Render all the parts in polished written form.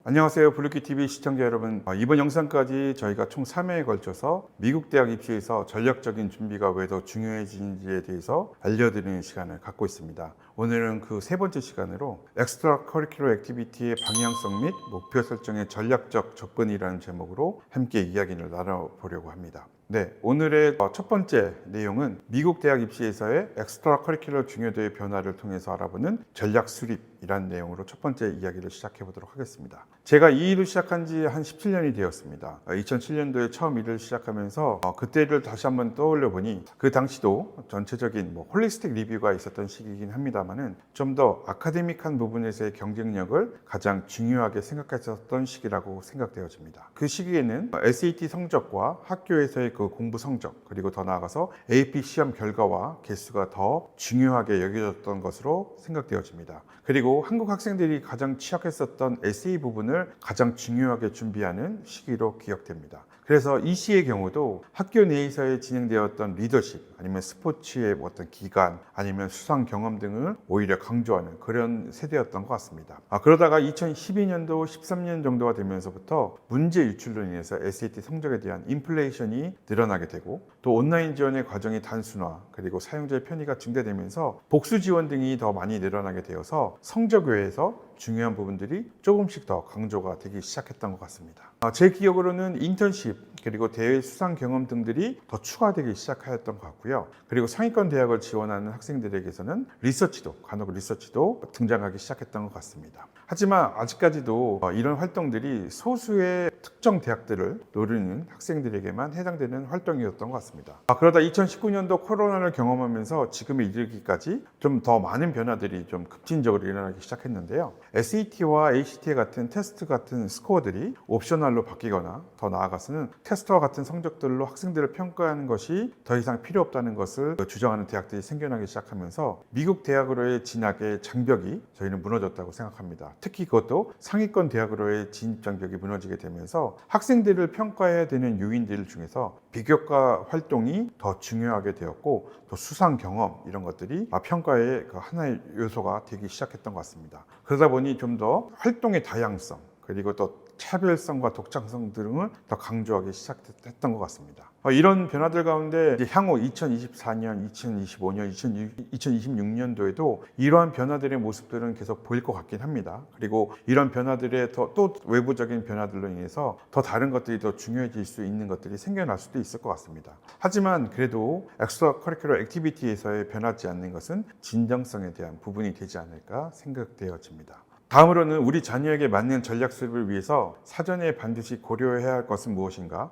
안녕하세요. 블루키TV 시청자 여러분. 이번 영상까지 저희가 총 3회에 걸쳐서 미국 대학 입시에서 전략적인 준비가 왜 더 중요해지는지에 대해서 알려드리는 시간을 갖고 있습니다. 오늘은 그 세 번째 시간으로 엑스트라 커리큘러 액티비티의 방향성 및 목표 설정의 전략적 접근이라는 제목으로 함께 이야기를 나눠보려고 합니다. 네, 오늘의 첫 번째 내용은 미국 대학 입시에서의 엑스트라 커리큘러 중요도의 변화를 통해서 알아보는 전략 수립이라는 내용으로 첫 번째 이야기를 시작해 보도록 하겠습니다. 제가 이 일을 시작한 지 한 17년이 되었습니다. 2007년도에 처음 일을 시작하면서 그때를 다시 한번 떠올려 보니 그 당시도 전체적인 홀리스틱 리뷰가 있었던 시기이긴 합니다만은 좀 더 아카데믹한 부분에서의 경쟁력을 가장 중요하게 생각했었던 시기라고 생각되어집니다. 그 시기에는 SAT 성적과 학교에서의 그 공부 성적, 그리고 더 나아가서 AP 시험 결과와 개수가 더 중요하게 여겨졌던 것으로 생각되어집니다. 그리고 한국 학생들이 가장 취약했었던 SE 부분을 가장 중요하게 준비하는 시기로 기억됩니다. 그래서 이 시의 경우도 학교 내에서의 진행되었던 리더십, 아니면 스포츠의 어떤 기간, 아니면 수상 경험 등을 오히려 강조하는 그런 세대였던 것 같습니다. 그러다가 2012년도, 13년 정도가 되면서부터 문제 유출로 인해서 SAT 성적에 대한 인플레이션이 늘어나게 되고, 또 온라인 지원의 과정이 단순화, 그리고 사용자의 편의가 증대되면서 복수 지원 등이 더 많이 늘어나게 되어서 성적 외에서 중요한 부분들이 조금씩 더 강조가 되기 시작했던 것 같습니다. 제 기억으로는 인턴십, 그리고 대외 수상 경험 등들이 더 추가되기 시작하였던 것 같고요. 그리고 상위권 대학을 지원하는 학생들에게서는 간혹 리서치도 등장하기 시작했던 것 같습니다. 하지만 아직까지도 이런 활동들이 소수의 특정 대학들을 노리는 학생들에게만 해당되는 활동이었던 것 같습니다. 그러다 2019년도 코로나를 경험하면서 지금에 이르기까지 좀 더 많은 변화들이 좀 급진적으로 일어나기 시작했는데요. SAT와 ACT 같은 테스트 같은 스코어들이 옵셔널로 바뀌거나, 더 나아가서는 테스트와 같은 성적들로 학생들을 평가하는 것이 더 이상 필요 없다는 것을 주장하는 대학들이 생겨나기 시작하면서 미국 대학으로의 진학의 장벽이 저희는 무너졌다고 생각합니다. 특히 그것도 상위권 대학으로의 진입 장벽이 무너지게 되면서 학생들을 평가해야 되는 요인들 중에서 비교과 활동이 더 중요하게 되었고, 또 수상 경험 이런 것들이 평가의 그 하나의 요소가 되기 시작했던 것 같습니다. 그러다 보니 좀 더 활동의 다양성, 그리고 또 차별성과 독창성 등을 더 강조하기 시작했던 것 같습니다. 이런 변화들 가운데 향후 2024년, 2025년, 2026년도에도 이러한 변화들의 모습들은 계속 보일 것 같긴 합니다. 그리고 이런 변화들의 또 외부적인 변화들로 인해서 더 다른 것들이 더 중요해질 수 있는 것들이 생겨날 수도 있을 것 같습니다. 하지만 그래도 엑스트라 커리큘러 액티비티에서의 변하지 않는 것은 진정성에 대한 부분이 되지 않을까 생각되어집니다. 다음으로는 우리 자녀에게 맞는 전략 수립을 위해서 사전에 반드시 고려해야 할 것은 무엇인가?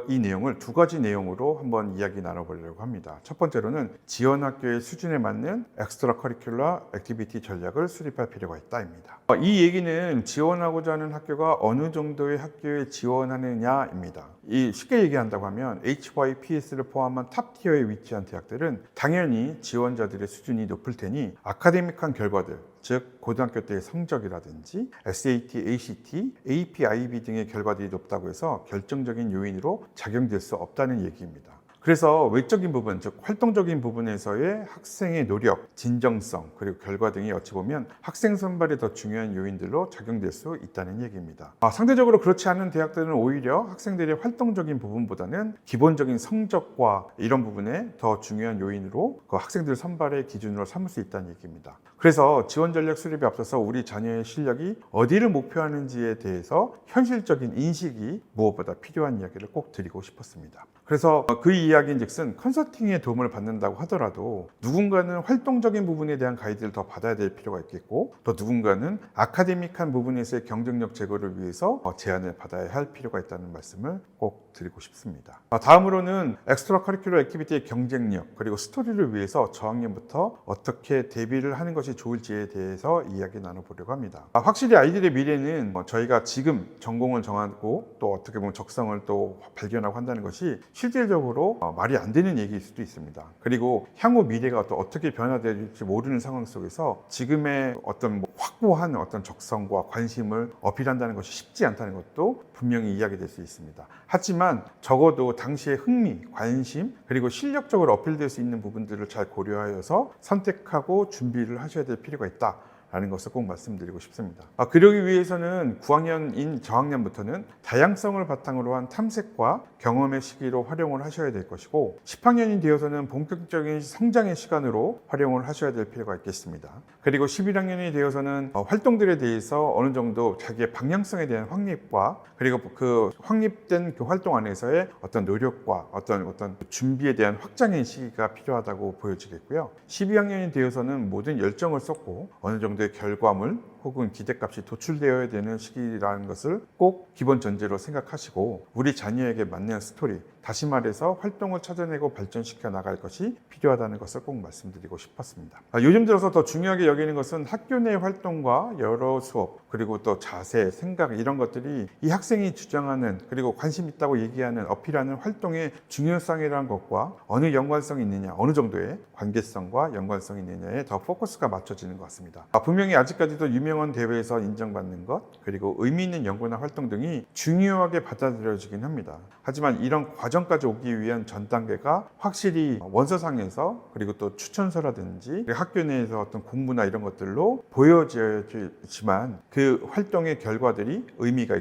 이 내용을 두 가지 내용으로 한번 이야기 나눠보려고 합니다. 첫 번째로는 지원 학교의 수준에 맞는 엑스트라 커리큘러 액티비티 전략을 수립할 필요가 있다입니다. 이 얘기는 지원하고자 하는 학교가 어느 정도의 학교에 지원하느냐입니다. 쉽게 얘기한다고 하면 HYPS를 포함한 탑티어에 위치한 대학들은 당연히 지원자들의 수준이 높을 테니 아카데믹한 결과들, 즉 고등학교 때의 성적이라든지 SAT, ACT, AP, IB 등의 결과들이 높다고 해서 결정적인 요인으로 작용될 수 없다는 얘기입니다. 그래서 외적인 부분, 즉 활동적인 부분에서의 학생의 노력, 진정성, 그리고 결과 등이 어찌 보면 학생 선발이 더 중요한 요인들로 작용될 수 있다는 얘기입니다. 상대적으로 그렇지 않은 대학들은 오히려 학생들의 활동적인 부분보다는 기본적인 성적과 이런 부분에 더 중요한 요인으로 그 학생들 선발의 기준으로 삼을 수 있다는 얘기입니다. 그래서 지원 전략 수립에 앞서서 우리 자녀의 실력이 어디를 목표하는지에 대해서 현실적인 인식이 무엇보다 필요한 이야기를 꼭 드리고 싶었습니다. 그래서 그 이야기인즉슨 컨설팅의 도움을 받는다고 하더라도 누군가는 활동적인 부분에 대한 가이드를 더 받아야 될 필요가 있겠고, 또 누군가는 아카데믹한 부분에서의 경쟁력 제고를 위해서 제안을 받아야 할 필요가 있다는 말씀을 꼭 드리고 싶습니다. 다음으로는 엑스트라 커리큘러 액티비티의 경쟁력, 그리고 스토리를 위해서 저학년부터 어떻게 대비를 하는 것이 좋을지에 대해서 이야기 나눠보려고 합니다. 확실히 아이들의 미래는 저희가 지금 전공을 정하고 또 어떻게 보면 적성을 또 발견하고 한다는 것이 실질적으로 말이 안 되는 얘기일 수도 있습니다. 그리고 향후 미래가 또 어떻게 변화될지 모르는 상황 속에서 지금의 어떤 확고한 어떤 적성과 관심을 어필한다는 것이 쉽지 않다는 것도 분명히 이야기될 수 있습니다. 하지만 적어도 당시의 흥미, 관심, 그리고 실력적으로 어필될 수 있는 부분들을 잘 고려하여서 선택하고 준비를 하셔야 될 필요가 있다. 라는 것을 꼭 말씀드리고 싶습니다. 그러기 위해서는 9학년인 저학년부터는 다양성을 바탕으로 한 탐색과 경험의 시기로 활용을 하셔야 될 것이고 10학년이 되어서는 본격적인 성장의 시간으로 활용을 하셔야 될 필요가 있겠습니다. 그리고 11학년이 되어서는 활동들에 대해서 어느 정도 자기의 방향성에 대한 확립과 그리고 그 확립된 그 활동 안에서의 어떤 노력과 어떤 준비에 대한 확장의 시기가 필요하다고 보여지겠고요. 12학년이 되어서는 모든 열정을 쏟고 어느 정도의 결과물 혹은 기대값이 도출되어야 되는 시기라는 것을 꼭 기본 전제로 생각하시고 우리 자녀에게 맞는 스토리, 다시 말해서 활동을 찾아내고 발전시켜 나갈 것이 필요하다는 것을 꼭 말씀드리고 싶었습니다. 요즘 들어서 더 중요하게 여기는 것은 학교 내 활동과 여러 수업 그리고 또 자세, 생각 이런 것들이 이 학생이 주장하는 그리고 관심 있다고 얘기하는 어필하는 활동의 중요성이라는 것과 어느 연관성이 있느냐, 어느 정도의 관계성과 연관성이 있느냐에 더 포커스가 맞춰지는 것 같습니다. 분명히 아직까지도 유명한 대회에서 인정받는 것 그리고 의미 있는 연구나 활동 등이 중요하게 받아들여지긴 합니다. 하지만 이런 과정까지 오기 위한 전 단계가 확실히 원서상에서 그리고 또 추천서라든지 학교 내에서 어떤 공부나 이런 것들로 보여져야지만 그 활동의 결과들이 의미가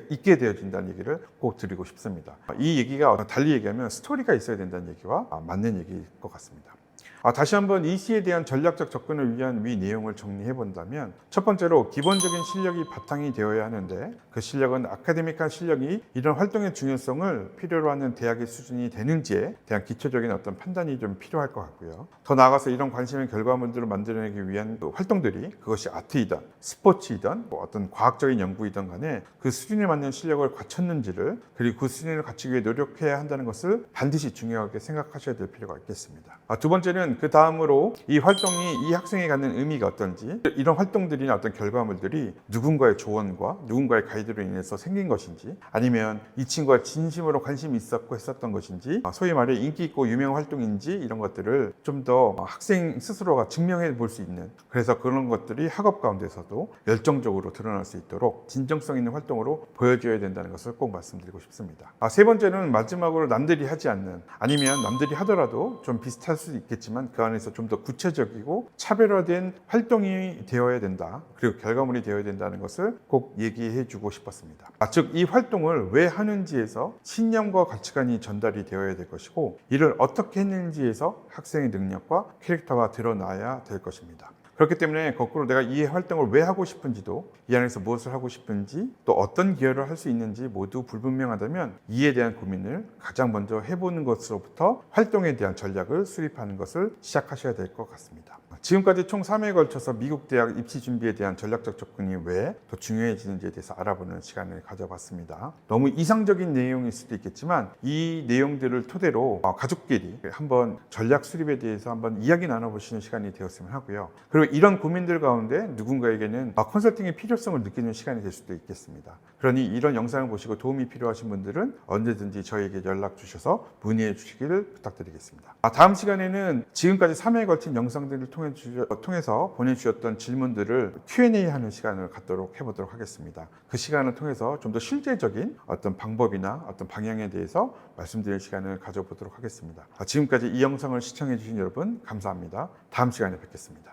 있게 되어진다는 얘기를 꼭 드리고 싶습니다. 이 얘기가 달리 얘기하면 스토리가 있어야 된다는 얘기와 맞는 얘기일 것 같습니다. 다시 한번 이 시에 대한 전략적 접근을 위한 위 내용을 정리해 본다면 첫 번째로 기본적인 실력이 바탕이 되어야 하는데 그 실력은 아카데믹한 실력이 이런 활동의 중요성을 필요로 하는 대학의 수준이 되는지에 대한 기초적인 어떤 판단이 좀 필요할 것 같고요. 더 나아가서 이런 관심의 결과물들을 만들어내기 위한 활동들이 그것이 아트이든 스포츠이든 어떤 과학적인 연구이든 간에 그 수준에 맞는 실력을 갖췄는지를 그리고 그 수준을 갖추기 위해 노력해야 한다는 것을 반드시 중요하게 생각하셔야 될 필요가 있겠습니다. 두 번째는 그 다음으로 이 활동이 이 학생이 갖는 의미가 어떤지 이런 활동들이나 어떤 결과물들이 누군가의 조언과 누군가의 가이드로 인해서 생긴 것인지 아니면 이 친구가 진심으로 관심이 있었고 했었던 것인지 소위 말해 인기 있고 유명한 활동인지 이런 것들을 좀 더 학생 스스로가 증명해 볼 수 있는 그래서 그런 것들이 학업 가운데서도 열정적으로 드러날 수 있도록 진정성 있는 활동으로 보여줘야 된다는 것을 꼭 말씀드리고 싶습니다. 세 번째는 마지막으로 남들이 하지 않는 아니면 남들이 하더라도 좀 비슷할 수도 있겠지만 그 안에서 좀 더 구체적이고 차별화된 활동이 되어야 된다. 그리고 결과물이 되어야 된다는 것을 꼭 얘기해 주고 싶었습니다. 즉 이 활동을 왜 하는지에서 신념과 가치관이 전달이 되어야 될 것이고 이를 어떻게 했는지에서 학생의 능력과 캐릭터가 드러나야 될 것입니다. 그렇기 때문에 거꾸로 내가 이 활동을 왜 하고 싶은지도 이 안에서 무엇을 하고 싶은지 또 어떤 기여를 할 수 있는지 모두 불분명하다면 이에 대한 고민을 가장 먼저 해보는 것으로부터 활동에 대한 전략을 수립하는 것을 시작하셔야 될 것 같습니다. 지금까지 총 3회에 걸쳐서 미국 대학 입시 준비에 대한 전략적 접근이 왜 더 중요해지는지에 대해서 알아보는 시간을 가져봤습니다. 너무 이상적인 내용일 수도 있겠지만 이 내용들을 토대로 가족끼리 한번 전략 수립에 대해서 한번 이야기 나눠보시는 시간이 되었으면 하고요. 그리고 이런 고민들 가운데 누군가에게는 컨설팅의 필요성을 느끼는 시간이 될 수도 있겠습니다. 그러니 이런 영상을 보시고 도움이 필요하신 분들은 언제든지 저에게 연락 주셔서 문의해 주시기를 부탁드리겠습니다. 다음 시간에는 지금까지 3회에 걸친 영상들을 통해서 보내주셨던 질문들을 Q&A 하는 시간을 갖도록 해보도록 하겠습니다. 그 시간을 통해서 좀 더 실제적인 어떤 방법이나 어떤 방향에 대해서 말씀드릴 시간을 가져보도록 하겠습니다. 지금까지 이 영상을 시청해 주신 여러분 감사합니다. 다음 시간에 뵙겠습니다.